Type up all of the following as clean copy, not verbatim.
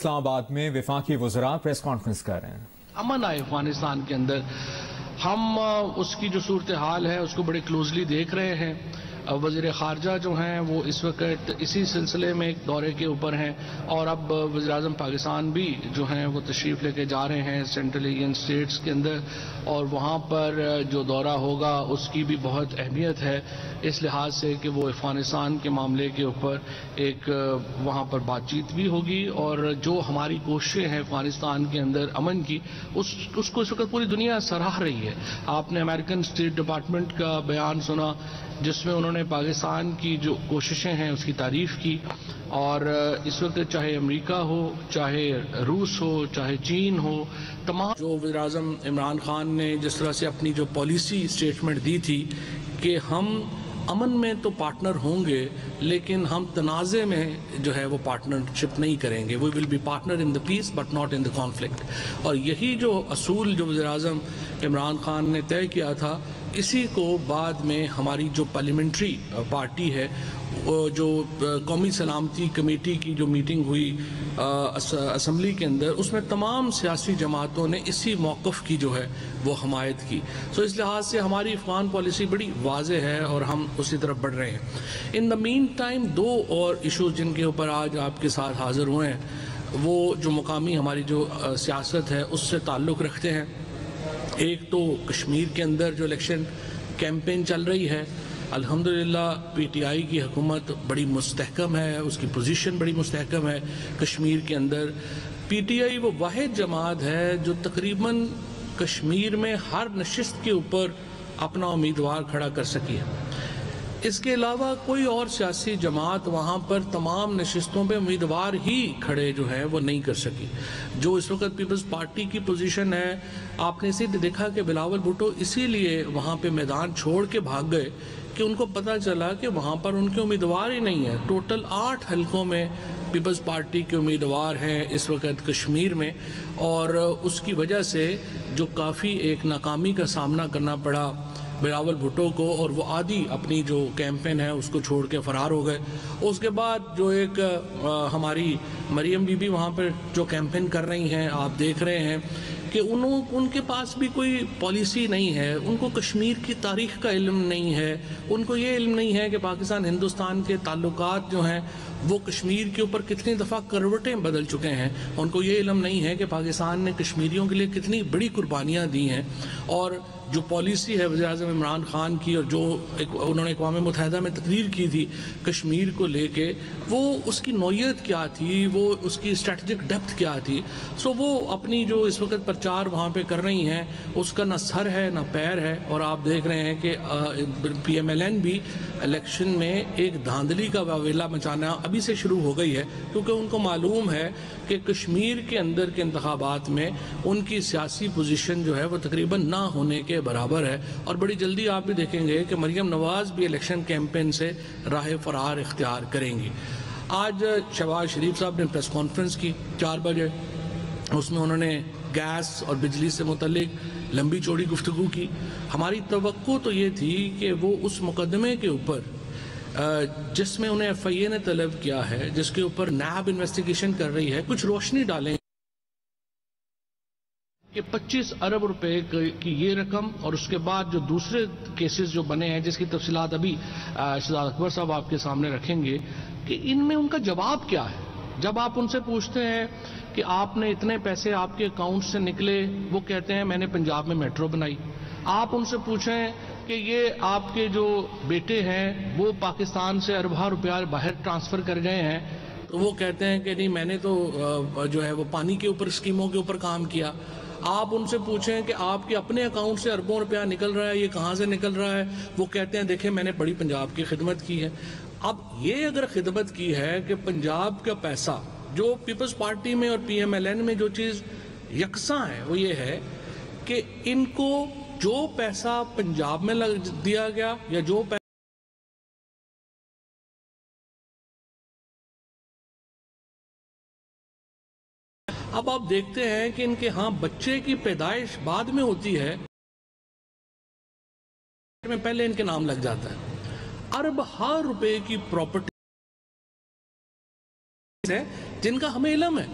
اسلام آباد میں وفاقی وزراء پریس کانفرنس کر رہے ہیں۔ امن آئے افغانستان کے اندر، ہم اس کی جو صورتحال ہے اس کو بڑے کلوزلی دیکھ رہے ہیں۔ وزیر خارجہ جو ہیں وہ اس وقت اسی سلسلے میں ایک دورے کے اوپر ہیں، اور اب وزیر اعظم پاکستان بھی جو ہیں وہ تشریف لے کے جا رہے ہیں سینٹرل ایشین اسٹیٹس کے اندر، اور وہاں پر جو دورہ ہوگا اس کی بھی بہت اہمیت ہے اس لحاظ سے کہ وہ افغانستان کے معاملے کے اوپر ایک وہاں پر بات چیت بھی ہوگی، اور جو ہماری کوششیں ہیں افغانستان کے اندر امن کی اس کو اس وقت پوری دنیا سراہ رہی ہے۔ آپ نے امریکن اسٹیٹ ڈپارٹمنٹ کا بیان سنا جس میں انہوں نے پاکستان کی جو کوششیں ہیں اس کی تعریف کی، اور اس وقت چاہے امریکہ ہو، چاہے روس ہو، چاہے چین ہو، تمام جو وزیر اعظم عمران خان نے جس طرح سے اپنی جو پالیسی اسٹیٹمنٹ دی تھی کہ ہم امن میں تو پارٹنر ہوں گے لیکن ہم تنازع میں جو ہے وہ پارٹنرشپ نہیں کریں گے، we will be partner in the peace but not in the conflict, اور یہی جو اصول جو وزیر اعظم عمران خان نے طے کیا تھا اسی کو بعد میں ہماری جو پارلیمنٹری پارٹی ہے جو قومی سلامتی کمیٹی کی جو میٹنگ ہوئی اسمبلی کے اندر، اس میں تمام سیاسی جماعتوں نے اسی موقف کی جو ہے وہ حمایت کی۔ اس لحاظ سے ہماری افغان پالیسی بڑی واضح ہے اور ہم اسی طرف بڑھ رہے ہیں۔ ان دا مین ٹائم دو اور ایشوز جن کے اوپر آج آپ کے ساتھ حاضر ہوئے ہیں وہ جو مقامی ہماری جو سیاست ہے اس سے تعلق رکھتے ہیں۔ ایک تو کشمیر کے اندر جو الیکشن کیمپین چل رہی ہے، الحمدللہ پی ٹی آئی کی حکومت بڑی مستحکم ہے، اس کی پوزیشن بڑی مستحکم ہے کشمیر کے اندر۔ پی ٹی آئی وہ واحد جماعت ہے جو تقریباً کشمیر میں ہر نشست کے اوپر اپنا امیدوار کھڑا کر سکی ہے۔ اس کے علاوہ کوئی اور سیاسی جماعت وہاں پر تمام نشستوں پہ امیدوار ہی کھڑے جو ہیں وہ نہیں کر سکی۔ جو اس وقت پیپلز پارٹی کی پوزیشن ہے، آپ نے اسی دیکھا کہ بلاول بھٹو اسی لیے وہاں پہ میدان چھوڑ کے بھاگ گئے کہ ان کو پتہ چلا کہ وہاں پر ان کے امیدوار ہی نہیں ہیں۔ ٹوٹل 8 حلقوں میں پیپلز پارٹی کے امیدوار ہیں اس وقت کشمیر میں، اور اس کی وجہ سے جو کافی ایک ناکامی کا سامنا کرنا پڑا بلاول بھٹو کو، اور وہ آدھی اپنی جو کیمپین ہے اس کو چھوڑ کے فرار ہو گئے۔ اس کے بعد جو ایک ہماری مریم بی بی وہاں پر جو کیمپین کر رہی ہیں، آپ دیکھ رہے ہیں کہ ان کے پاس بھی کوئی پالیسی نہیں ہے، ان کو کشمیر کی تاریخ کا علم نہیں ہے، ان کو یہ علم نہیں ہے کہ پاکستان ہندوستان کے تعلقات جو ہیں وہ کشمیر کے اوپر کتنی دفعہ کروٹیں بدل چکے ہیں، ان کو یہ علم نہیں ہے کہ پاکستان نے کشمیریوں کے لیے کتنی بڑی قربانیاں دی ہیں، اور جو پالیسی ہے وزیر اعظم عمران خان کی اور جو انہوں نے اقوام متحدہ میں تقریر کی تھی کشمیر کو لے کے، وہ اس کی نوعیت کیا تھی، وہ اس کی اسٹریٹجک ڈیپتھ کیا تھی۔ وہ اپنی جو اس وقت پرچار وہاں پہ کر رہی ہیں اس کا نہ سر ہے نہ پیر ہے، اور آپ دیکھ رہے ہیں کہ پی ایم ایل این بھی الیکشن میں ایک دھاندلی کا واویلا مچانا ابھی سے شروع ہو گئی ہے، کیونکہ ان کو معلوم ہے کہ کشمیر کے اندر کے انتخابات میں ان کی سیاسی پوزیشن جو ہے وہ تقریباً نہ ہونے کے برابر ہے، اور بڑی جلدی آپ بھی دیکھیں گے کہ مریم نواز بھی الیکشن کیمپین سے راہ فرار اختیار کریں گی۔ آج شہباز شریف صاحب نے پریس کانفرنس کی 4 بجے، اس میں انہوں نے گیس اور بجلی سے متعلق لمبی چوڑی گفتگو کی۔ ہماری توقع تو یہ تھی کہ وہ اس مقدمے کے اوپر جس میں انہیں ایف آئی اے نے طلب کیا ہے، جس کے اوپر نیب انویسٹیگیشن کر رہی ہے، کچھ روشنی ڈالیں کہ 25 ارب روپے کی یہ رقم، اور اس کے بعد جو دوسرے کیسز جو بنے ہیں جس کی تفصیلات ابھی شہزاد اکبر صاحب آپ کے سامنے رکھیں گے، کہ ان میں ان کا جواب کیا ہے۔ جب آپ ان سے پوچھتے ہیں کہ آپ نے اتنے پیسے آپ کے اکاؤنٹ سے نکلے، وہ کہتے ہیں میں نے پنجاب میں میٹرو بنائی۔ آپ ان سے پوچھیں کہ یہ آپ کے جو بیٹے ہیں وہ پاکستان سے اربوں روپیہ باہر ٹرانسفر کر گئے ہیں، تو وہ کہتے ہیں کہ نہیں میں نے تو جو ہے وہ پانی کے اوپر اسکیموں کے اوپر کام کیا۔ آپ ان سے پوچھیں کہ آپ کے اپنے اکاؤنٹ سے اربوں روپیہ نکل رہا ہے، یہ کہاں سے نکل رہا ہے، وہ کہتے ہیں دیکھیں میں نے بڑی پنجاب کی خدمت کی ہے۔ اب یہ اگر خدمت کی ہے کہ پنجاب کا پیسہ جو پیپلز پارٹی میں اور پی ایم ایل این میں جو چیز یکساں ہے وہ یہ ہے کہ ان کو جو پیسہ پنجاب میں دیا گیا یا جو اب آپ دیکھتے ہیں کہ ان کے ہاں بچے کی پیدائش بعد میں ہوتی ہے، میں پہلے ان کے نام لگ جاتا ہے۔ ارب ہر روپے کی پراپرٹی ہے جن کا ہمیں علم ہے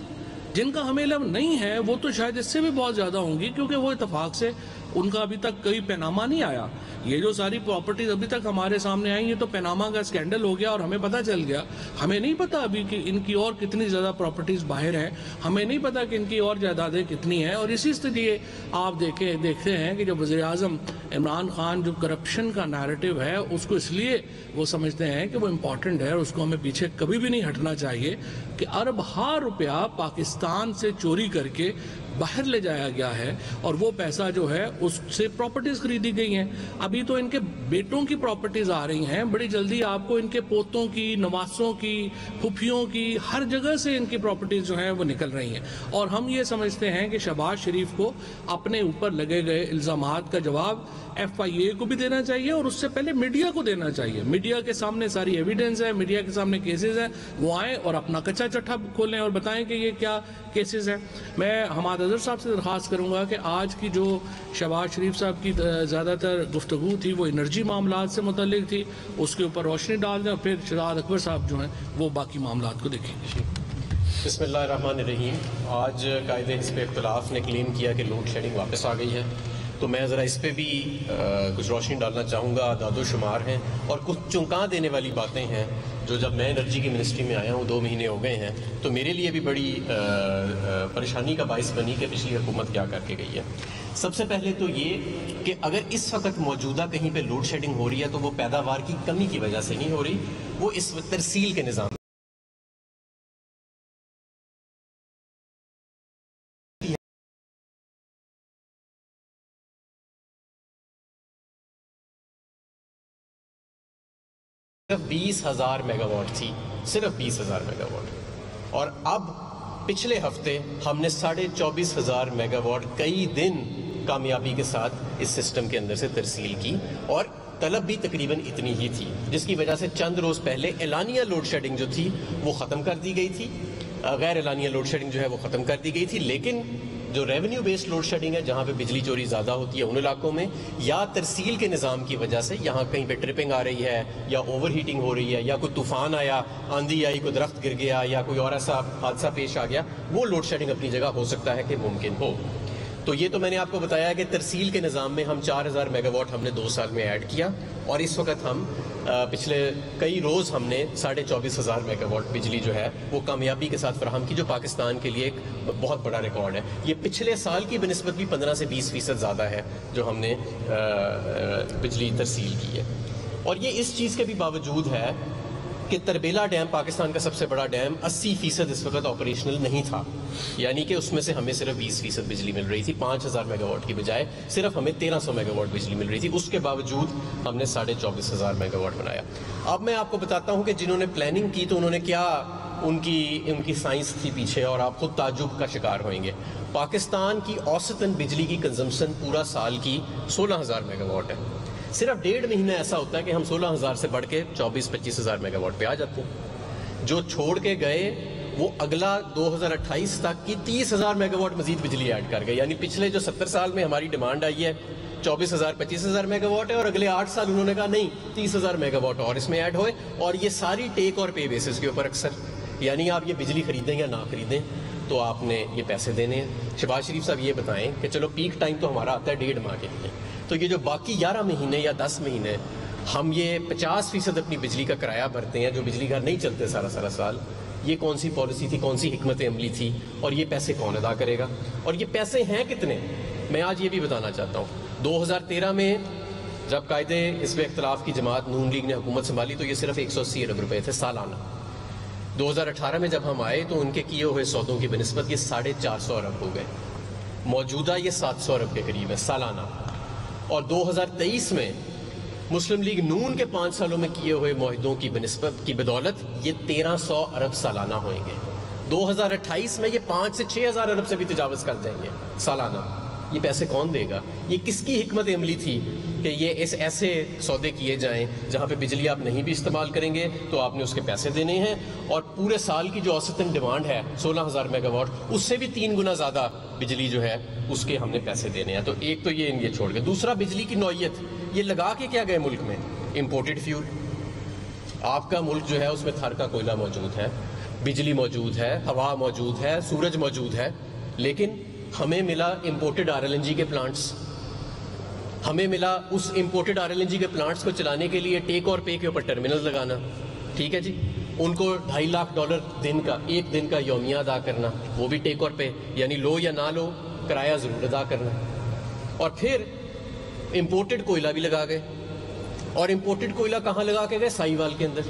جن کا ہمیں علم نہیں ہے وہ تو شاید اس سے بھی بہت زیادہ ہوں گی، کیونکہ وہ اتفاق سے ان کا ابھی تک کوئی پیناما نہیں آیا. یہ جو ساری پراپرٹیز ابھی تک ہمارے سامنے آئیں، یہ تو پیناما کا اسکینڈل ہو گیا اور ہمیں پتہ چل گیا. ہمیں نہیں پتا ابھی کہ ان کی اور کتنی زیادہ پراپرٹیز باہر ہیں، ہمیں نہیں پتا کہ ان کی اور جائیدادیں کتنی ہیں. اور اسی لیے آپ دیکھتے ہیں کہ جب وزیر اعظم عمران خان جو کرپشن کا نیریٹو ہے اس کو اس لیے وہ سمجھتے ہیں کہ وہ امپورٹنٹ ہے اور اس کو ہمیں پیچھے کبھی بھی نہیں ہٹنا چاہیے، کہ ارب ہا روپیہ پاکستان سے چوری کر کے باہر لے جایا گیا ہے اور وہ پیسہ جو ہے اس سے پراپرٹیز خریدی گئی ہیں. ابھی تو ان کے بیٹوں کی پراپرٹیز آ رہی ہیں، بڑی جلدی آپ کو ان کے پوتوں کی، نواسوں کی، پھپھیوں کی، ہر جگہ سے ان کی پراپرٹیز جو ہیں وہ نکل رہی ہیں. اور ہم یہ سمجھتے ہیں کہ شہباز شریف کو اپنے اوپر لگے گئے الزامات کا جواب ایف آئی اے کو بھی دینا چاہیے اور اس سے پہلے میڈیا کو دینا چاہیے. میڈیا کے سامنے ساری ایویڈنس ہے، میڈیا کے سامنے کیسز ہیں، وہ آئیں اور اپنا کچا چٹھا کھولیں اور بتائیں کہ یہ کیا کیسز ہیں. میں حماد اظہر صاحب سے درخواست کروں گا کہ آج کی جو شہباز شریف صاحب کی زیادہ تر گفتگو تھی وہ انرجی معاملات سے متعلق تھی، اس کے اوپر روشنی ڈال دیں اور پھر شہزاد اکبر صاحب جو ہیں وہ باقی معاملات کو دیکھیں گے. بسم اللہ الرحمن الرحیم. آج قائد حزب اختلاف نے کلیم کیا کہ لوڈ شیڈنگ واپس آ گئی ہے، تو میں ذرا اس پہ بھی کچھ روشنی ڈالنا چاہوں گا. اعداد و شمار ہیں اور کچھ چونکا دینے والی باتیں ہیں جو جب میں انرجی کی منسٹری میں آیا ہوں 2 مہینے ہو گئے ہیں تو میرے لیے بھی بڑی پریشانی کا باعث بنی کہ پچھلی حکومت کیا کر کے گئی ہے. سب سے پہلے تو یہ کہ اگر اس وقت موجودہ کہیں پہ لوڈ شیڈنگ ہو رہی ہے تو وہ پیداوار کی کمی کی وجہ سے نہیں ہو رہی، وہ اس ترسیل کے نظام 20,000 میگا واٹ تھی، صرف 20,000 میگا واٹ. اور اب پچھلے ہفتے ہم نے 24,500 میگا واٹ کئی دن کامیابی کے ساتھ اس سسٹم کے اندر سے ترسیل کی، اور طلب بھی تقریباً اتنی ہی تھی، جس کی وجہ سے چند روز پہلے اعلانیہ لوڈ شیڈنگ جو تھی وہ ختم کر دی گئی تھی. غیر اعلانیہ لوڈ شیڈنگ جو ہے وہ ختم کر دی گئی تھی. لیکن جو ریونیو بیسڈ لوڈ شیڈنگ ہے، جہاں پہ بجلی چوری زیادہ ہوتی ہے ان علاقوں میں، یا ترسیل کے نظام کی وجہ سے یہاں کہیں پہ ٹرپنگ آ رہی ہے یا اوور ہیٹنگ ہو رہی ہے یا کوئی طوفان آیا، آندھی آئی، کوئی درخت گر گیا یا کوئی اور ایسا حادثہ پیش آ گیا، وہ لوڈ شیڈنگ اپنی جگہ ہو سکتا ہے کہ ممکن ہو. تو یہ تو میں نے آپ کو بتایا کہ ترسیل کے نظام میں ہم 4,000 میگا واٹ ہم نے 2 سال میں ایڈ کیا، اور اس وقت ہم پچھلے کئی روز ہم نے 24,500 میگا واٹ بجلی جو ہے وہ کامیابی کے ساتھ فراہم کی، جو پاکستان کے لیے ایک بہت بڑا ریکارڈ ہے. یہ پچھلے سال کی بنسبت بھی 15 سے 20% زیادہ ہے جو ہم نے بجلی ترسیل کی ہے. اور یہ اس چیز کے بھی باوجود ہے کہ تربیلا ڈیم پاکستان کا سب سے بڑا ڈیم 80% اس وقت آپریشنل نہیں تھا، یعنی کہ اس میں سے ہمیں صرف 20% بجلی مل رہی تھی. 5,000 میگا واٹ کی بجائے صرف ہمیں 1,300 میگا واٹ بجلی مل رہی تھی. اس کے باوجود ہم نے 24,500 میگا واٹ بنایا. اب میں آپ کو بتاتا ہوں کہ جنہوں نے پلاننگ کی تو انہوں نے کیا ان کی سائنس تھی پیچھے، اور آپ خود تعجب کا شکار ہوئیں گے. پاکستان کی اوسطاً بجلی کی کنزمپشن پورا سال کی 16,000 میگا واٹ ہے. صرف 1.5 مہینہ ایسا ہوتا ہے کہ ہم 16,000 سے بڑھ کے 24-25,000 میگا واٹ پہ آ جاتے ہیں. جو چھوڑ کے گئے وہ اگلا 2028 تک کی 30,000 میگا واٹ مزید بجلی ایڈ کر گئے. یعنی پچھلے جو 70 سال میں ہماری ڈیمانڈ آئی ہے 24,000-25,000 میگا واٹ ہے، اور اگلے 8 سال انہوں نے کہا نہیں 30,000 میگا واٹ اور اس میں ایڈ ہوئے. اور یہ ساری ٹیک اور پے بیسس کے اوپر اکثر، یعنی آپ یہ بجلی خریدیں یا نہ خریدیں تو آپ نے یہ پیسے دینے ہیں. شہباز شریف صاحب یہ بتائیں کہ چلو پیک ٹائم تو ہمارا آتا ہے 1.5 ماہ کے لیے، تو یہ جو باقی 11 مہینے یا 10 مہینے ہم یہ 50% اپنی بجلی کا کرایہ بھرتے ہیں، جو بجلی گھر نہیں چلتے سارا سال، یہ کون سی پالیسی تھی، کون سی حکمت عملی تھی، اور یہ پیسے کون ادا کرے گا، اور یہ پیسے ہیں کتنے؟ میں آج یہ بھی بتانا چاہتا ہوں. 2013 میں جب قائد حزب اختلاف کی جماعت نون لیگ نے حکومت سنبھالی تو یہ صرف 180 ارب روپے تھے سالانہ. 2018 میں جب ہم آئے تو ان کے کیے ہوئے سودوں کی بنسبت یہ 450 ارب ہو گئے. موجودہ یہ 700 ارب کے قریب ہے سالانہ. اور 2023 میں مسلم لیگ نون کے 5 سالوں میں کیے ہوئے معاہدوں کی بنسبت کی بدولت یہ 1,300 ارب سالانہ ہوئیں گے. 2028 میں یہ 5 سے 6,000 ارب سے بھی تجاوز کر جائیں گے سالانہ. یہ پیسے کون دے گا؟ یہ کس کی حکمت عملی تھی کہ یہ ایسے سودے کیے جائیں جہاں پہ بجلی آپ نہیں بھی استعمال کریں گے تو آپ نے اس کے پیسے دینے ہیں، اور پورے سال کی جو اوسطاً ڈیمانڈ ہے 16,000 میگا واٹ، اس سے بھی 3 گنا زیادہ بجلی جو ہے اس کے ہم نے پیسے دینے ہیں. تو ایک تو یہ چھوڑ کے، دوسرا بجلی کی نوعیت، یہ لگا کے کیا گئے ملک میں؟ Imported fuel. آپ کا ملک جو ہے اس میں تھر کا کوئلہ موجود ہے، بجلی موجود ہے، ہوا موجود ہے، سورج موجود ہے، لیکن ہمیں ملا امپورٹڈ RLNG کے پلانٹس. ہمیں ملا اس امپورٹڈ RLNG کے پلانٹس کو چلانے کے لیے ٹیک اور پے کے اوپر ٹرمینل لگانا. ٹھیک ہے جی، ان کو $2.5 لاکھ دن کا، ایک دن کا یومیہ ادا کرنا، وہ بھی ٹیک اور پے، یعنی لو یا نہ لو کرایہ ضرور ادا کرنا. اور پھر امپورٹڈ کوئلہ بھی لگا گئے. اور امپورٹڈ کوئلہ کہاں لگا کے گئے؟ سائیوال کے اندر.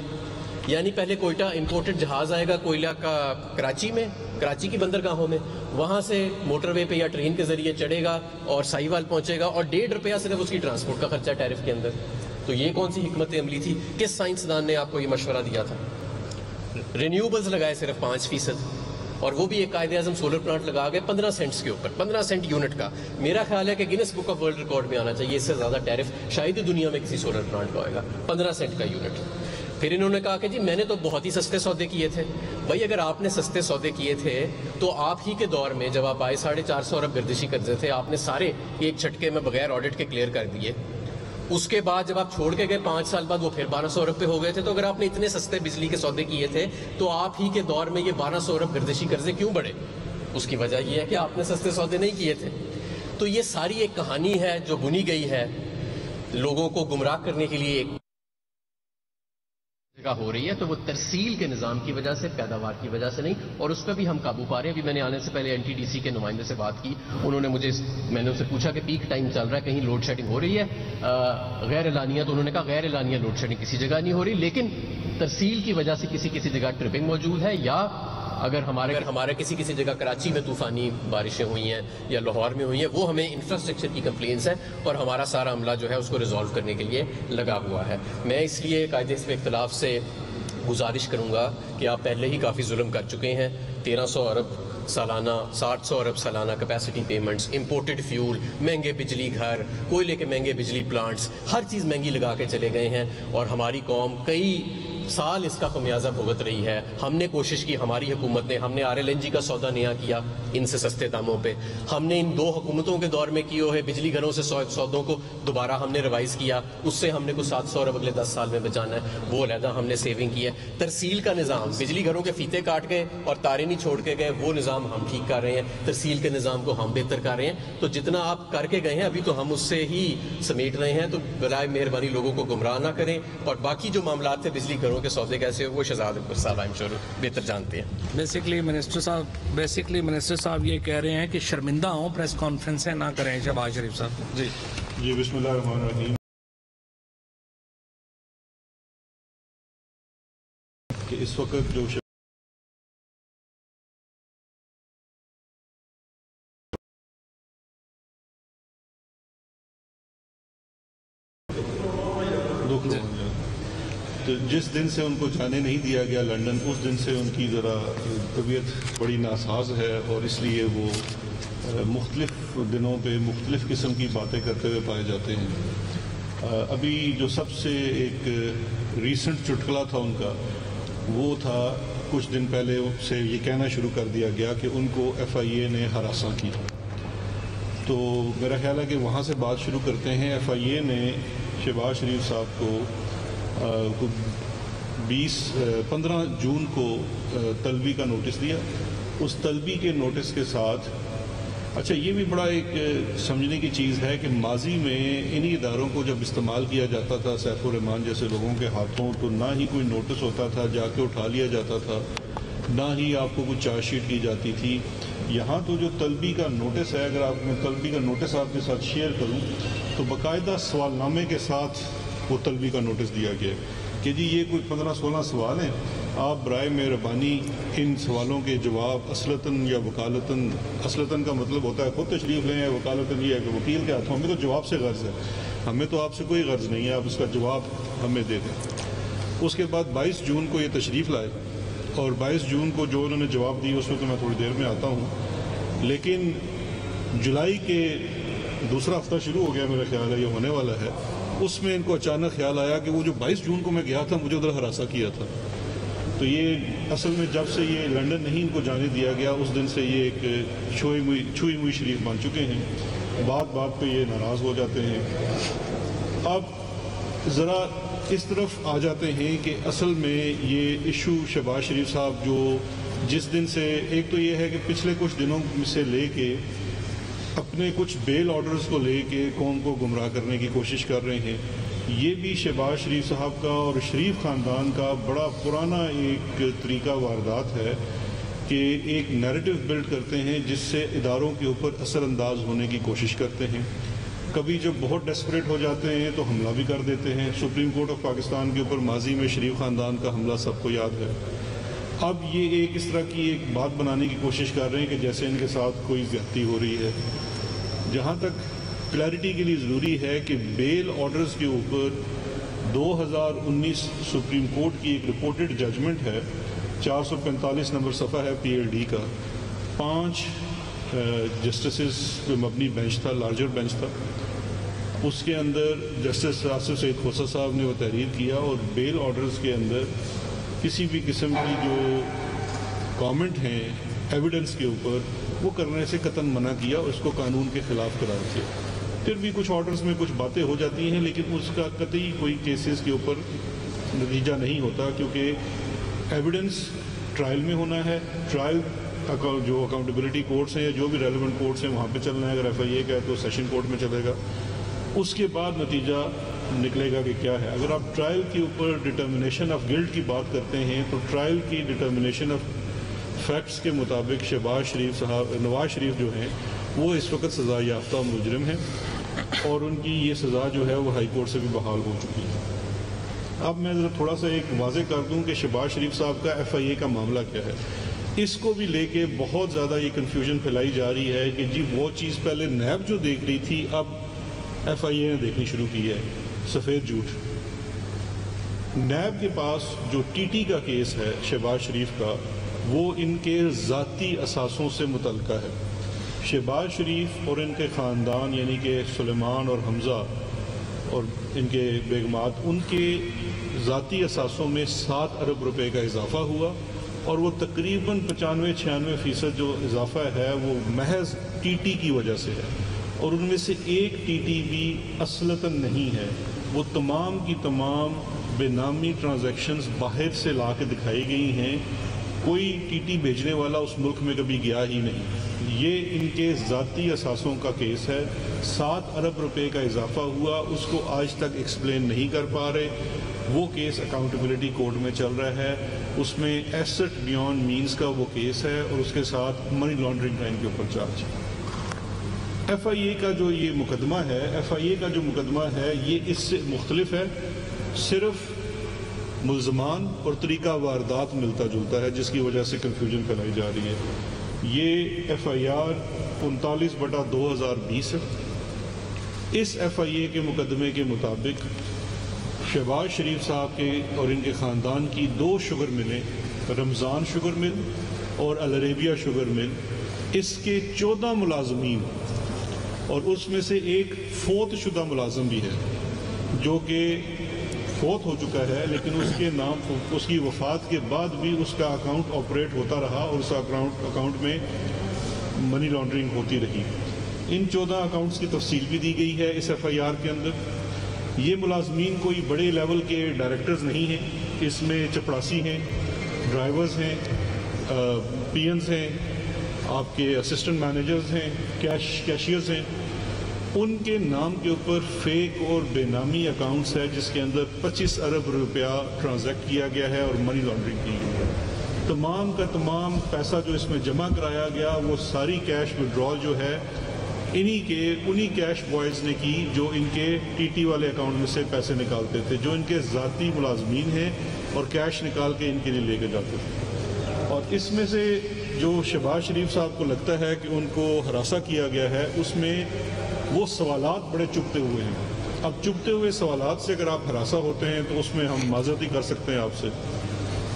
یعنی پہلے کوئٹہ امپورٹڈ جہاز آئے گا کوئلہ کا کراچی میں، کراچی کی بندرگاہوں میں، وہاں سے موٹر وے پہ یا ٹرین کے ذریعے چڑھے گا اور سائیوال پہنچے گا، اور $1.5 صرف اس کی ٹرانسپورٹ کا خرچہ ٹیرف کے اندر. تو یہ کون سی حکمت عملی تھی؟ کس سائنسدان نے آپ کو یہ مشورہ دیا تھا؟ رینیوبلز لگائے صرف 5%، اور وہ بھی ایک قائد اعظم سولر پلانٹ لگا گئے 15 سینٹس کے اوپر، 15 سینٹ یونٹ کا. میرا خیال ہے کہ grains book of world record میں آنا چاہیے، اس سے زیادہ ٹیرف شاید ہی دنیا میں کسی سولر پلانٹ کا ہوئے گا، 15 سینٹ کا یونٹ. پھر انہوں نے کہا کہ جی میں نے تو بہت ہی سستے سودے کیے تھے. بھائی اگر آپ نے سستے سودے کیے تھے تو آپ ہی کے دور میں جب آپ آئے 450 ارب گردشی قرضے تھے، آپ نے سارے ایک جھٹکے میں بغیر آڈٹ کے کلیئر کر دیے. اس کے بعد جب آپ چھوڑ کے گئے 5 سال بعد وہ پھر 1200 ارب پہ ہو گئے تھے. تو اگر آپ نے اتنے سستے بجلی کے سودے کیے تھے تو آپ ہی کے دور میں یہ 1200 ارب گردشی قرضے کیوں بڑھے؟ اس کی وجہ یہ ہے کہ آپ نے سستے سودے نہیں کیے تھے. تو یہ ساری ایک کہانی ہے جو بنی گئی ہے لوگوں کو گمراہ کرنے کے لیے ایک جگہ ہو رہی ہے. تو وہ ترسیل کے نظام کی وجہ سے، پیداوار کی وجہ سے نہیں، اور اس پہ بھی ہم قابو پا رہے ہیں. ابھی میں نے آنے سے پہلے NTDC کے نمائندے سے بات کی، انہوں نے مجھے، میں نے ان سے پوچھا کہ پیک ٹائم چل رہا ہے، کہیں لوڈ شیڈنگ ہو رہی ہے غیر اعلانیہ؟ تو انہوں نے کہا غیر اعلانیہ لوڈ شیڈنگ کسی جگہ نہیں ہو رہی، لیکن ترسیل کی وجہ سے کسی جگہ ٹرپنگ موجود ہے، یا اگر ہمارے کسی جگہ کراچی میں طوفانی بارشیں ہوئی ہیں یا لاہور میں ہوئی ہیں، وہ ہمیں انفراسٹرکچر کی کمپلینس ہے، اور ہمارا سارا عملہ جو ہے اس کو ریزالو کرنے کے لیے لگا ہوا ہے. میں اس لیے قائد حزب اختلاف سے گزارش کروں گا کہ آپ پہلے ہی کافی ظلم کر چکے ہیں. 1300 ارب سالانہ، 700 ارب سالانہ کیپیسٹی پیمنٹس، امپورٹڈ فیول، مہنگے بجلی گھر، کوئلے کے مہنگے بجلی پلانٹس، ہر چیز مہنگی لگا کے چلے گئے ہیں، اور ہماری قوم کئی سال اس کا خمیازہ بھگت رہی ہے. ہم نے کوشش کی، ہماری حکومت نے، ہم نے RLNG کا سودا نیا کیا ان سے سستے داموں پہ. ہم نے ان 2 حکومتوں کے دور میں کیے ہوئے بجلی گھروں سے سودوں کو دوبارہ ہم نے ریوائز کیا، اس سے ہم نے کوئی 700 ارب اگلے 10 سال میں بچانا ہے، وہ علیحدہ ہم نے سیونگ کی ہے. ترسیل کا نظام، بجلی گھروں کے فیتے کاٹ گئے اور تارے نہیں چھوڑ کے گئے، وہ نظام ہم ٹھیک کر رہے ہیں. ترسیل کے نظام کو ہم بہتر کر رہے ہیں. تو جتنا آپ کر کے گئے ہیں ابھی تو ہم اس سے ہی سمیٹ رہے ہیں. تو برائے مہربانی لوگوں کو گمراہ نہ کریں. اور باقی جو معاملات تھے بجلی گھروں کے سودے کیسے، وہ شہزاد اکبر صاحب انشور بہتر جانتے ہیں. بیسکلی منسٹر صاحب یہ کہہ رہے ہیں کہ شرمندہ ہوں، پریس کانفرنسیں نہ کریں. شہباز شریف صاحب جی بسم اللہ الرحمن الرحیم. کہ اس وقت جو تو جس دن سے ان کو جانے نہیں دیا گیا لنڈن، اس دن سے ان کی ذرا طبیعت بڑی ناساز ہے، اور اس لیے وہ مختلف دنوں پہ مختلف قسم کی باتیں کرتے ہوئے پائے جاتے ہیں. ابھی جو سب سے ایک ریسنٹ چٹکلا تھا ان کا، وہ تھا کچھ دن پہلے سے یہ کہنا شروع کر دیا گیا کہ ان کو FIA نے ہراساں کی. تو میرا خیال ہے کہ وہاں سے بات شروع کرتے ہیں. FIA نے شہباز شریف صاحب کو 15 جون کو طلبی کا نوٹس دیا. اس طلبی کے نوٹس کے ساتھ، اچھا یہ بھی بڑا ایک سمجھنے کی چیز ہے کہ ماضی میں انہی اداروں کو جب استعمال کیا جاتا تھا سیف الرحمان جیسے لوگوں کے ہاتھوں، تو نہ ہی کوئی نوٹس ہوتا تھا، جا کے اٹھا لیا جاتا تھا، نہ ہی آپ کو کوئی چارج شیٹ کی جاتی تھی. یہاں تو جو طلبی کا نوٹس ہے، اگر آپ میں طلبی کا نوٹس آپ کے ساتھ شیئر کروں تو باقاعدہ سوال نامے کے ساتھ وہ طلبی کا نوٹس دیا گیا کہ جی یہ کوئی 15-16 سوال ہیں، آپ برائے مہربانی ان سوالوں کے جواب اصلتاً یا وکالتاً، اصلتاً کا مطلب ہوتا ہے خود تشریف لیں، یا وکالتاً یہ ہے کہ وکیل کے ہاتھوں، ہمیں تو جواب سے غرض ہے، ہمیں تو آپ سے کوئی غرض نہیں ہے، آپ اس کا جواب ہمیں دے دیں. اس کے بعد 22 جون کو یہ تشریف لائے، اور 22 جون کو جو انہوں نے جواب دی اس میں تو میں تھوڑی دیر میں آتا ہوں. لیکن جولائی کے دوسرا ہفتہ شروع ہو گیا، میرا خیال ہے یہ ہونے والا ہے، اس میں ان کو اچانک خیال آیا کہ وہ جو 22 جون کو میں گیا تھا مجھے ادھر ہراساں کیا تھا. تو یہ اصل میں جب سے یہ لنڈن نہیں ان کو جانے دیا گیا، اس دن سے یہ ایک چھوئی ہوئی شریف بن چکے ہیں. بات بات پہ یہ ناراض ہو جاتے ہیں. اب ذرا اس طرف آ جاتے ہیں کہ اصل میں یہ ایشو شہباز شریف صاحب جو جس دن سے، ایک تو یہ ہے کہ پچھلے کچھ دنوں سے لے کے اپنے کچھ بیل آرڈرز کو لے کے قوم کو گمراہ کرنے کی کوشش کر رہے ہیں. یہ بھی شہباز شریف صاحب کا اور شریف خاندان کا بڑا پرانا ایک طریقہ واردات ہے کہ ایک نیریٹو بلڈ کرتے ہیں جس سے اداروں کے اوپر اثر انداز ہونے کی کوشش کرتے ہیں. کبھی جب بہت ڈیسپریٹ ہو جاتے ہیں تو حملہ بھی کر دیتے ہیں. سپریم کورٹ آف پاکستان کے اوپر ماضی میں شریف خاندان کا حملہ سب کو یاد ہے. اب یہ ایک اس طرح کی ایک بات بنانے کی کوشش کر رہے ہیں کہ جیسے ان کے ساتھ کوئی زیادتی ہو رہی ہے. جہاں تک کلیئرٹی کے لیے ضروری ہے کہ بیل آرڈرز کے اوپر 2019 سپریم کورٹ کی ایک رپورٹڈ ججمنٹ ہے، 445 نمبر صفحہ ہے PLD کا. 5 جسٹسز پہ مبنی بینچ تھا، لارجر بینچ تھا. اس کے اندر جسٹس آصف سعید کھوسہ صاحب نے وہ تحریر کیا اور بیل آرڈرز کے اندر کسی بھی قسم کی جو کامنٹ ہیں ایویڈنس کے اوپر وہ کرنے سے قطعاً منع کیا، اس کو قانون کے خلاف قرار دیا. پھر بھی کچھ آرڈرز میں کچھ باتیں ہو جاتی ہیں لیکن اس کا قطعی کوئی کیسز کے اوپر نتیجہ نہیں ہوتا کیونکہ ایویڈنس ٹرائل میں ہونا ہے. ٹرائل جو اکاؤنٹیبلٹی کورٹس ہیں یا جو بھی ریلیونٹ کورٹس ہیں وہاں پہ چلنا ہے. اگر FIA کا ہے تو سیشن کورٹ میں چلے گا. اس کے بعد نتیجہ نکلے گا کہ کیا ہے. اگر آپ ٹرائل کے اوپر ڈٹرمنیشن آف گلٹ کی بات کرتے ہیں تو ٹرائل کی ڈٹرمنیشن آف فیکٹس کے مطابق شہباز شریف صاحب، نواز شریف جو ہیں وہ اس وقت سزا یافتہ مجرم ہیں اور ان کی یہ سزا جو ہے وہ ہائی کورٹ سے بھی بحال ہو چکی ہے. اب میں ذرا تھوڑا سا ایک واضح کر دوں کہ شہباز شریف صاحب کا FIA کا معاملہ کیا ہے. اس کو بھی لے کے بہت زیادہ یہ کنفیوژن پھیلائی جا رہی ہے کہ جی وہ چیز پہلے نیب جو دیکھ رہی تھی اب FIA نے دیکھنی شروع کی ہے. سفید جھوٹ. نیب کے پاس جو TT کا کیس ہے شہباز شریف کا وہ ان کے ذاتی اثاثوں سے متعلقہ ہے. شہباز شریف اور ان کے خاندان یعنی کہ سلیمان اور حمزہ اور ان کے بیگمات، ان کے ذاتی اثاثوں میں 7 ارب روپے کا اضافہ ہوا اور وہ تقریباً 95-96% جو اضافہ ہے وہ محض TT کی وجہ سے ہے اور ان میں سے ایک TT بھی اصلتاً نہیں ہے. وہ تمام کی تمام بے نامی ٹرانزیکشنز باہر سے لا کے دکھائی گئی ہیں. کوئی TT بھیجنے والا اس ملک میں کبھی گیا ہی نہیں. یہ ان کے ذاتی اثاثوں کا کیس ہے. 7 ارب روپے کا اضافہ ہوا، اس کو آج تک ایکسپلین نہیں کر پا رہے. وہ کیس اکاؤنٹیبلٹی کورٹ میں چل رہا ہے. اس میں ایسٹ بیونڈ مینز کا وہ کیس ہے اور اس کے ساتھ منی لانڈرنگ کرائم کے اوپر چارج. FIA کا جو یہ مقدمہ ہے، FIA کا جو مقدمہ ہے یہ اس سے مختلف ہے. صرف ملزمان اور طریقہ واردات ملتا جلتا ہے جس کی وجہ سے کنفیوژن پھیلائی جا رہی ہے. یہ FIR 39/2020 ہے. اس FIA کے مقدمے کے مطابق شہباز شریف صاحب کے اور ان کے خاندان کی 2 شوگر ملیں، رمضان شوگر مل اور العربیہ شوگر مل، اس کے 14 ملازمین اور اس میں سے ایک فوت شدہ ملازم بھی ہے جو کہ فوت ہو چکا ہے لیکن اس کے نام، اس کی وفات کے بعد بھی اس کا اکاؤنٹ آپریٹ ہوتا رہا اور اس اکاؤنٹ میں منی لانڈرنگ ہوتی رہی. ان 14 اکاؤنٹس کی تفصیل بھی دی گئی ہے اس FIR کے اندر. یہ ملازمین کوئی بڑے لیول کے ڈائریکٹرز نہیں ہیں. اس میں چپڑاسی ہیں، ڈرائیورز ہیں، PNs ہیں، آپ کے اسسٹنٹ مینیجرز ہیں، کیشیئرز ہیں. ان کے نام کے اوپر فیک اور بے نامی اکاؤنٹس ہے جس کے اندر 25 ارب روپیہ ٹرانزیکٹ کیا گیا ہے اور منی لانڈرنگ کی گئی ہے. تمام کا تمام پیسہ جو اس میں جمع کرایا گیا وہ ساری کیش وڈرال جو ہے انہی کیش بوائز نے کی جو ان کے TT والے اکاؤنٹ میں سے پیسے نکالتے تھے، جو ان کے ذاتی ملازمین ہیں اور کیش نکال کے ان کے لیے لے کے جاتے تھے. اور اس میں سے جو شہباز شریف صاحب کو لگتا ہے کہ ان کو ہراساں کیا گیا ہے اس میں وہ سوالات بڑے چبھتے ہوئے ہیں. اب چبھتے ہوئے سوالات سے اگر آپ ہراساں ہوتے ہیں تو اس میں ہم معذرت ہی کر سکتے ہیں آپ سے.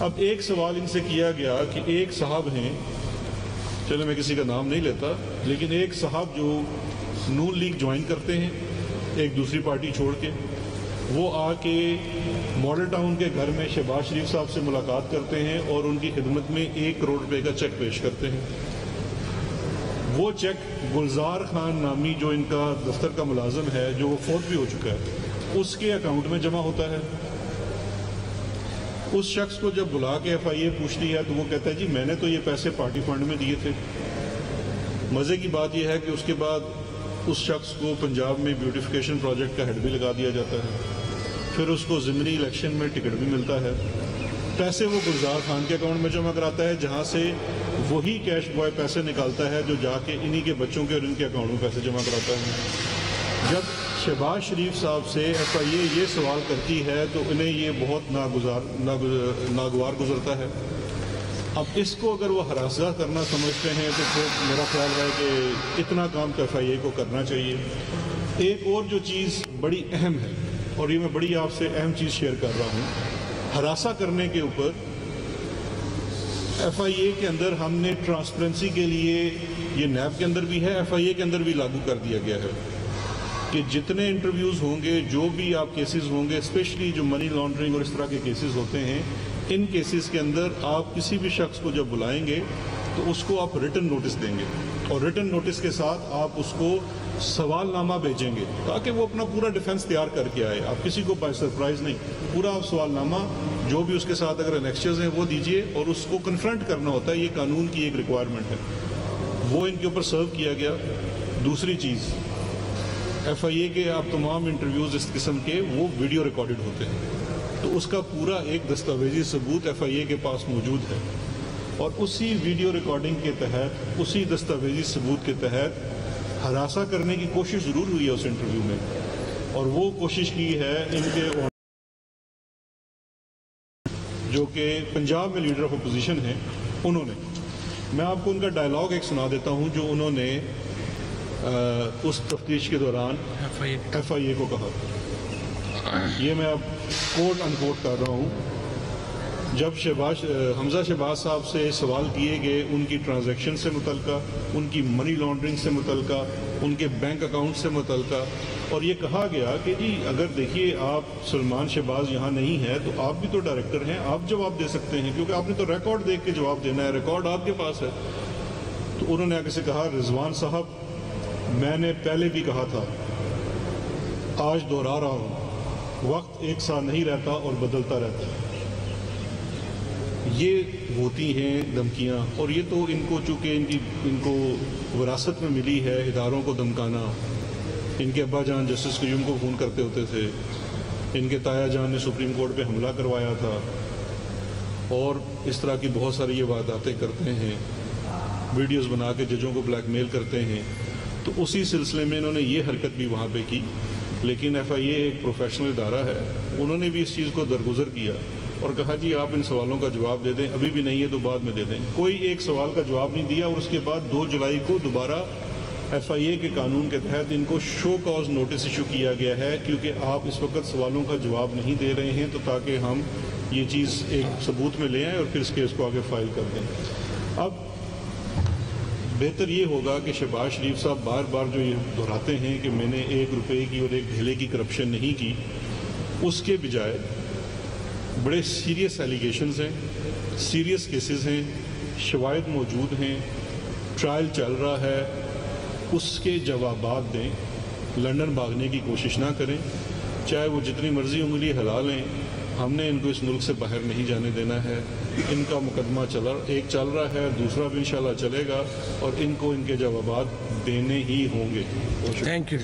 اب ایک سوال ان سے کیا گیا کہ ایک صاحب ہیں، چلے میں کسی کا نام نہیں لیتا، لیکن ایک صاحب جو نون لیگ جوائن کرتے ہیں ایک دوسری پارٹی چھوڑ کے، وہ آ کے ماڈل ٹاؤن کے گھر میں شہباز شریف صاحب سے ملاقات کرتے ہیں اور ان کی خدمت میں 1 کروڑ روپے کا چیک پیش کرتے ہیں. وہ چیک گلزار خان نامی جو ان کا دفتر کا ملازم ہے جو وہ فوت بھی ہو چکا ہے اس کے اکاؤنٹ میں جمع ہوتا ہے اس شخص کو جب بلا کے ایف آئی اے پوچھتی ہے تو وہ کہتا ہے جی میں نے تو یہ پیسے پارٹی فنڈ میں دیے تھے. مزے کی بات یہ ہے کہ اس کے بعد اس شخص کو پنجاب میں بیوٹیفیکیشن پروجیکٹ کا ہیڈ بھی لگا دیا جاتا ہے, پھر اس کو ضمنی الیکشن میں ٹکٹ بھی ملتا ہے. پیسے وہ گلزار خان کے اکاؤنٹ میں جمع کراتا ہے, جہاں سے وہی کیش بوائے پیسے نکالتا ہے جو جا کے انہی کے بچوں کے اور ان کے اکاؤنٹ میں پیسے جمع کراتا ہے. جب شہباز شریف صاحب سے ایف آئی اے یہ سوال کرتی ہے تو انہیں یہ بہت ناگوار گزرتا ہے. اب اس کو اگر وہ ہراساں کرنا سمجھتے ہیں تو پھر میرا خیال ہے کہ اتنا کام تو ایف آئی اے کو کرنا چاہیے. ایک اور جو چیز بڑی اہم ہے, اور یہ میں بڑی آپ سے اہم چیز شیئر کر رہا ہوں, ہراساں کرنے کے اوپر ایف آئی اے کے اندر ہم نے ٹرانسپیرنسی کے لیے, یہ نیب کے اندر بھی ہے, ایف آئی اے کے اندر بھی لاگو کر دیا گیا ہے کہ جتنے انٹرویوز ہوں گے, جو بھی آپ کیسز ہوں گے, اسپیشلی جو منی لانڈرنگ اور اس طرح کے کیسز ہوتے ہیں, ان کیسز کے اندر آپ کسی بھی شخص کو جب بلائیں گے تو اس کو آپ ریٹن نوٹس دیں گے, اور ریٹن نوٹس کے ساتھ آپ اس کو سوال نامہ بھیجیں گے تاکہ وہ اپنا پورا ڈیفنس تیار کر کے آئے. آپ کسی کو بائی سرپرائز نہیں, پورا آپ سوال نامہ جو بھی اس کے ساتھ اگر انیکسچرز ہیں وہ دیجئے, اور اس کو کنفرنٹ کرنا ہوتا ہے, یہ قانون کی ایک ریکوائرمنٹ ہے. وہ ان کے اوپر سرو کیا گیا. دوسری چیز, ایف آئی اے کے آپ تمام انٹرویوز اس قسم کے وہ ویڈیو ریکارڈڈ ہوتے ہیں, تو اس کا پورا ایک دستاویزی ثبوت ایف آئی اے کے پاس موجود ہے, اور اسی ویڈیو ریکارڈنگ کے تحت, اسی دستاویزی ثبوت کے تحت ہراساں کرنے کی کوشش ضرور ہوئی ہے اس انٹرویو میں, اور وہ کوشش کی ہے ان کے جو کہ پنجاب میں لیڈر آف اپوزیشن ہیں انہوں نے. میں آپ کو ان کا ڈائلاگ ایک سنا دیتا ہوں جو انہوں نے اس تفتیش کے دوران ایف آئی اے کو کہا. یہ میں اب کوٹ ان کوٹ کر رہا ہوں. جب حمزہ شہباز صاحب سے سوال کیے گئے ان کی ٹرانزیکشن سے متعلقہ, ان کی منی لانڈرنگ سے متعلقہ, ان کے بینک اکاؤنٹ سے متعلقہ, اور یہ کہا گیا کہ جی اگر دیکھیے آپ سلمان شہباز یہاں نہیں ہے تو آپ بھی تو ڈائریکٹر ہیں, آپ جواب دے سکتے ہیں کیونکہ آپ نے تو ریکارڈ دیکھ کے جواب دینا ہے, ریکارڈ آپ کے پاس ہے. تو انہوں نے آگے سے کہا, رضوان صاحب میں نے پہلے بھی کہا تھا, آج دہرا رہا ہوں, وقت ایک سا نہیں رہتا اور بدلتا رہتا ہے. یہ ہوتی ہیں دھمکیاں, اور یہ تو ان کو چونکہ ان کو وراثت میں ملی ہے اداروں کو دھمکانا. ان کے ابا جان جسٹس قیوم کو فون کرتے ہوتے تھے, ان کے تایا جان نے سپریم کورٹ پہ حملہ کروایا تھا, اور اس طرح کی بہت ساری یہ وارداتیں کرتے ہیں, ویڈیوز بنا کے ججوں کو بلیک میل کرتے ہیں. تو اسی سلسلے میں انہوں نے یہ حرکت بھی وہاں پہ کی, لیکن ایف آئی اے ایک پروفیشنل ادارہ ہے, انہوں نے بھی اس چیز کو درگزر کیا اور کہا جی آپ ان سوالوں کا جواب دے دیں, ابھی بھی نہیں ہے تو بعد میں دے دیں. کوئی ایک سوال کا جواب نہیں دیا, اور اس کے بعد 2 جولائی کو دوبارہ ایف آئی اے کے قانون کے تحت ان کو شو کاز نوٹس ایشو کیا گیا ہے, کیونکہ آپ اس وقت سوالوں کا جواب نہیں دے رہے ہیں, تو تاکہ ہم یہ چیز ایک ثبوت میں لے آئیں اور پھر اس کیس کو آگے فائل کر دیں. اب بہتر یہ ہوگا کہ شہباز شریف صاحب بار بار جو یہ دہراتے ہیں کہ میں نے 1 روپے کی اور 1 ڈھیلے کی کرپشن نہیں کی, اس کے بجائے بڑے سیریس ایلیگیشنز ہیں, سیریس کیسز ہیں, شواہد موجود ہیں, ٹرائل چل رہا ہے, اس کے جوابات دیں. لندن بھاگنے کی کوشش نہ کریں, چاہے وہ جتنی مرضی انگلی ہلا لیں, ہم نے ان کو اس ملک سے باہر نہیں جانے دینا ہے. ان کا مقدمہ ایک چل رہا ہے, دوسرا بھی انشاءاللہ چلے گا, اور ان کو ان کے جوابات دینے ہی ہوں گے. Thank you.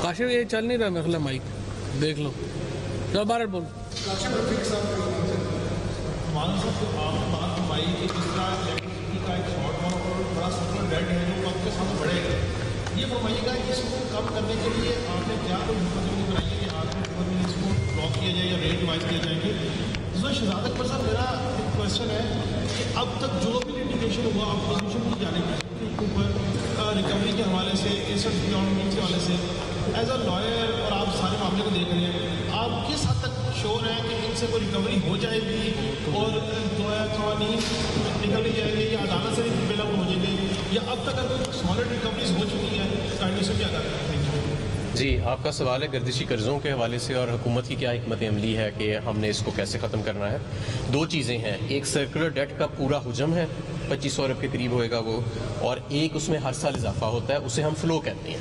کاشف یہ چل نہیں رہا میرے خیال مائک دیکھ لو, چلو بارہ بول. یہ فرمائیے گا اس کو کم کرنے کے لیے آپ نے کیا کوئی مقدمے بنائی ہے کہ آپ نے اس کو بلاک کیا جائے یا ریٹ ریوائز کیے جائیں گے؟ شہزاد اکبر صاحب میرا ایک کوشچن ہے کہ اب تک جو بھی لٹیگیشن ہوا اپوزیشن کی جانب کے اوپر ریکوری کے حوالے سے ایسٹ گورنمنٹ کے حوالے سے, ایز اے لائر اور آپ سارے معاملے کو دیکھ رہے ہیں, آپ کس حد تک شور ہیں کہ ان سے کوئی ریکوری ہو جائے گی اور جو ہے قوانین نکل جائیں گے یا عدالت سے بل آؤٹ ہو جائیں گے, یا اب تک اگر سالڈ ریکوریز ہو چکی ہیں کائنڈلی سے کیا کر رہے ہیں؟ جی, آپ کا سوال ہے گردشی قرضوں کے حوالے سے اور حکومت کی کیا حکمت عملی ہے کہ ہم نے اس کو کیسے ختم کرنا ہے. 2 چیزیں ہیں, ایک سرکولر ڈیٹ کا پورا حجم ہے 2500 ارب کے قریب ہوئے گا وہ, اور ایک اس میں ہر سال اضافہ ہوتا ہے, اسے ہم فلو کہتے ہیں.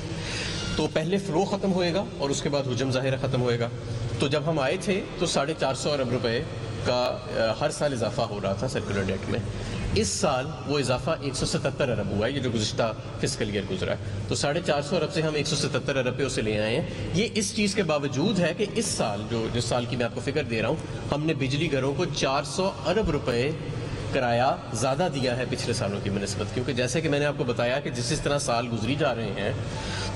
تو پہلے فلو ختم ہوئے گا اور اس کے بعد حجم ظاہرہ ختم ہوئے گا. تو جب ہم آئے تھے تو 450 ارب روپے کا ہر سال اضافہ ہو رہا تھا سرکولر ڈیٹ میں. اس سال وہ اضافہ 177 ارب ہوا ہے, یہ جو گزشتہ فسکل ایئر گزرا ہے. تو 450 ارب سے ہم 177 ارب پہ اسے لے آئے ہیں. یہ اس چیز کے باوجود ہے کہ اس سال جس سال کی میں آپ کو فگر دے رہا ہوں, ہم نے بجلی گھروں کو 400 ارب روپے کرایہ زیادہ دیا ہے پچھلے سالوں کی بنسبت. کیونکہ جیسے کہ میں نے آپ کو بتایا کہ جس طرح سال گزری جا رہے ہیں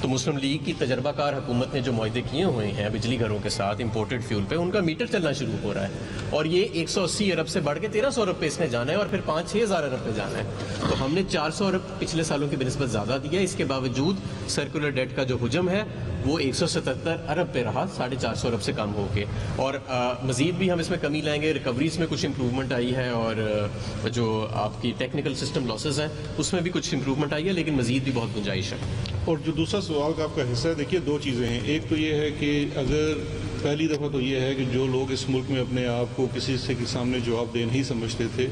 تو مسلم لیگ کی تجربہ کار حکومت نے جو معاہدے کیے ہوئے ہیں بجلی گھروں کے ساتھ امپورٹڈ فیول پہ, ان کا میٹر چلنا شروع ہو رہا ہے اور یہ 180 ارب سے بڑھ کے 1300 ارب پہ اس نے جانا ہے اور پھر 5-6 ہزار ارب پہ جانا ہے. تو ہم نے 400 ارب پچھلے سالوں کی بنسبت زیادہ دیا. اس کے باوجود سرکولر ڈیٹ کا جو حجم ہے وہ 177 ارب پہ رہا, 450 ارب سے کم ہو کے. اور مزید بھی ہم اس میں کمی لائیں گے. ریکوریز میں کچھ امپروومنٹ آئی ہے اور جو آپ کی ٹیکنیکل سسٹم لاسز ہیں اس میں بھی کچھ امپروومنٹ آئی ہے, لیکن مزید بھی بہت گنجائش ہے. اور جو دوسرا سوال کا آپ کا حصہ ہے, دیکھیے دو چیزیں ہیں. ایک تو یہ ہے کہ اگر پہلی دفعہ تو یہ ہے کہ جو لوگ اس ملک میں اپنے آپ کو کسی سے کے سامنے جواب دے نہیں سمجھتے تھے,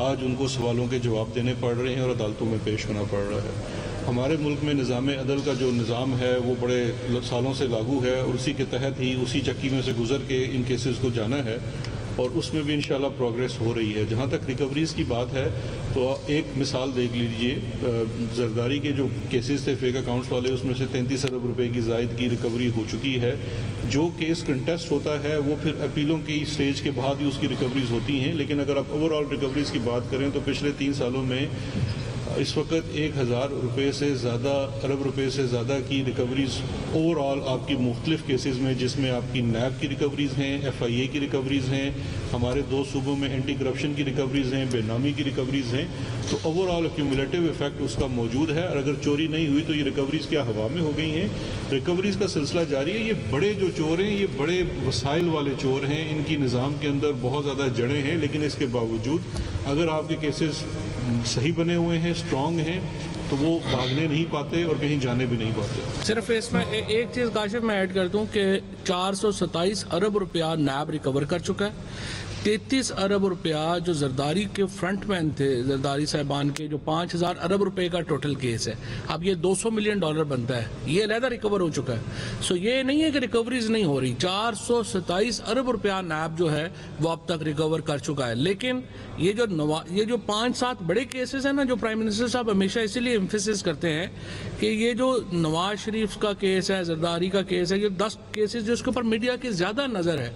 آج ان کو سوالوں کے جواب دینے پڑ رہے ہیں اور عدالتوں میں پیش ہونا پڑ رہا ہے. ہمارے ملک میں نظام عدل کا جو نظام ہے وہ بڑے سالوں سے لاگو ہے اور اسی کے تحت ہی اسی چکی میں سے گزر کے ان کیسز کو جانا ہے اور اس میں بھی انشاءاللہ پروگریس ہو رہی ہے. جہاں تک ریکوریز کی بات ہے تو ایک مثال دیکھ لیجئے, زرداری کے جو کیسز تھے فیک اکاؤنٹس والے, اس میں سے 33 ارب روپے کی زائد کی ریکوری ہو چکی ہے. جو کیس کنٹیسٹ ہوتا ہے وہ پھر اپیلوں کی سٹیج کے بعد ہی اس کی ریکوریز ہوتی ہیں. لیکن اگر آپ اوور آل ریکوریز کی بات کریں تو پچھلے 3 سالوں میں اس وقت 1000 روپے سے زیادہ ارب روپے سے زیادہ کی ریکوریز اوور آل آپ کی مختلف کیسز میں, جس میں آپ کی نیب کی ریکوریز ہیں, FIA کی ریکوریز ہیں, ہمارے 2 صوبوں میں اینٹی کرپشن کی ریکوریز ہیں, بے نامی کی ریکوریز ہیں. تو اوور آل ایکیومولیٹو افیکٹ اس کا موجود ہے. اور اگر چوری نہیں ہوئی تو یہ ریکوریز کیا ہوا میں ہو گئی ہیں. ریکوریز کا سلسلہ جاری ہے. یہ بڑے جو چور ہیں یہ بڑے وسائل والے چور ہیں, ان کی نظام کے اندر بہت زیادہ جڑیں ہیں. لیکن اس کے باوجود اگر آپ کے کیسز صحیح بنے ہوئے ہیں, اسٹرانگ ہیں, تو وہ بھاگنے نہیں پاتے اور کہیں جانے بھی نہیں پاتے. صرف اس میں ایک چیز کاشف میں ایڈ کر دوں کہ 427 ارب روپیہ نیب ریکور کر چکا ہے. 33 ارب روپیہ جو زرداری کے فرنٹ مین تھے, زرداری صاحبان کے, جو 5000 ارب روپے کا ٹوٹل کیس ہے, اب یہ $200 ملین بنتا ہے, یہ علیحدہ ریکور ہو چکا ہے. سو یہ نہیں ہے کہ ریکوریز نہیں ہو رہی. 427 ارب روپیہ نیب جو ہے وہ اب تک ریکور کر چکا ہے. لیکن یہ جو 5-7 بڑے کیسز ہیں نا, جو پرائم منسٹر صاحب ہمیشہ اسی لیے ایمفیسس کرتے ہیں کہ یہ جو نواز شریف کا کیس ہے, زرداری کا کیس ہے, یہ 10 کیسز جو اس کے اوپر میڈیا کی زیادہ نظر ہے,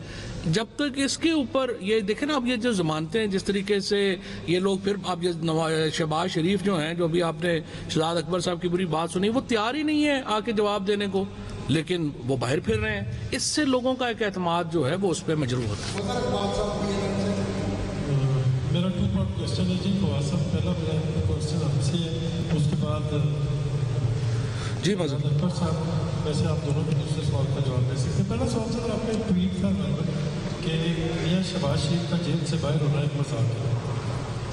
جب تک اس کے اوپر یہ دیکھیں نا, اب یہ جو ضمانتیں ہیں جس طریقے سے یہ لوگ, پھر اب یہ شہباز شریف جو ہیں, جو بھی آپ نے شہزاد اکبر صاحب کی بری بات سنی, وہ تیار ہی نہیں ہے آ کے جواب دینے کو, لیکن وہ باہر پھر رہے ہیں. اس سے لوگوں کا ایک اعتماد جو ہے وہ اس پہ مجروح ہوتا ہے. میرا 2 پارٹ کوشچن ہے جی. فواز صاحب, پہلا میرا کوشچن آپ سے ہے, اس کے بعد جی مزید اکبر صاحب, ویسے آپ دونوں بھی دوسرے سوال کا جواب دے سکتے ہیں. پہلا سوال صاحب, آپ نے ٹویٹ تھا کہ میاں شہباز شریف کا جیل سے باہر ہونا ایک مذاق ہے,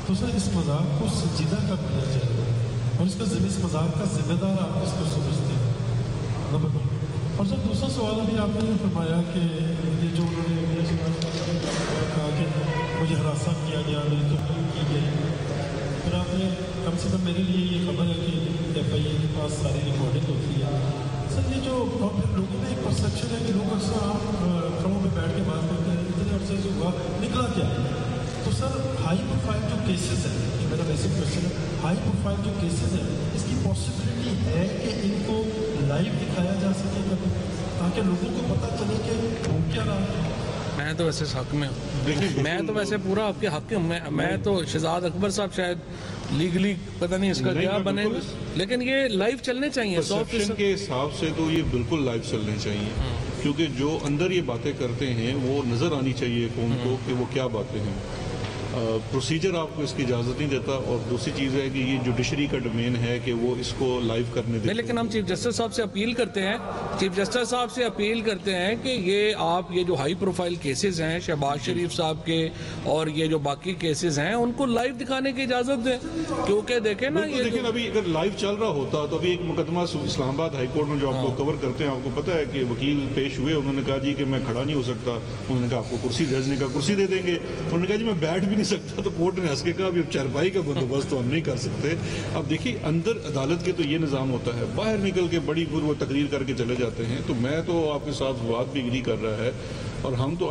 تو سر اس مذاق کو سنجیدہ کر لیا جائے اور اس مذاق کا ذمہ دار آپ کس کو سمجھتے ہیں, نمبر 2. اور سر دوسرا سوال ابھی آپ نے فرمایا کہ یہ جو انہوں نے میاں شہباز شریف کہا کہ مجھے ہراساں کیا گیا, میری تبدیل کی گئی, پھر آپ نے کم سے کم میرے لیے یہ خبر ہے کہ FIA کے پاس ساری ریکارڈنگ ہوتی ہے. سر یہ جو لوگوں میں ایک پرسیپشن ہے کہ لوگ اکثر آپ کھڑوں پہ بیٹھ کے بات کرتے ہیں, اتنے عرصے سے ہوا نکلا کیا. تو سر ہائی پروفائل جو کیسز ہیں, یہ میرا بیسک کوشچن ہے, ہائی پروفائل جو کیسز ہیں اس کی پاسبلٹی ہے کہ ان کو لائیو دکھایا جا سکے کبھی, تاکہ لوگوں کو پتہ چلے کہ ہو کیا رہا ہے. میں تو ویسے حق میں ہوں, میں تو ویسے پورا آپ کے حق میں, میں تو شہزاد اکبر صاحب شاید لیگلی پتہ نہیں اس کا کیا بنے, لیکن یہ لائیو چلنے چاہیے. پرسیپشن کے حساب سے تو یہ بالکل لائیو چلنے چاہیے, کیونکہ جو اندر یہ باتیں کرتے ہیں وہ نظر آنی چاہیے قوم کو کہ وہ کیا باتیں ہیں. پروسیجر آپ کو اس کی اجازت نہیں دیتا, اور دوسری چیز ہے کہ یہ جوڈیشری کا ڈومین ہے کہ وہ اس کو لائیو کرنے دے. لیکن ہم چیف جسٹس صاحب سے اپیل کرتے ہیں, چیف جسٹس صاحب سے اپیل کرتے ہیں کہ یہ جو ہائی پروفائل کیسز ہیں شہباز شریف صاحب کے اور یہ جو باقی کیسز ہیں ان کو لائیو دکھانے کی اجازت دیں, کیونکہ دیکھیں نا یہ لیکن ابھی اگر لائیو چل رہا ہوتا تو ابھی ایک مقدمہ اسلام آباد ہائی کورٹ میں جو آپ لوگ کور کرتے ہیں, آپ کو پتہ ہے کہ وکیل پیش ہوئے, انہوں نے کہا جی کہ میں کھڑا نہیں ہو سکتا, انہوں نے کہا آپ کو کرسی جج نے کہا کرسی دے دیں گے, انہوں نے کہا جی میں بیٹھ بھی نہیں سکتا تو کورٹ نے ہنس کے کہا اب چارپائی کا بندوبست تو ہم نہیں کر سکتے. اب دیکھیے اندر عدالت کے تو یہ نظام ہوتا ہے, باہر نکل کے بڑی وہ تقریر کر کے چلے جاتے ہیں. تو میں تو آپ کے ساتھ بات بھی اگری کر رہا ہے, اور ہم تو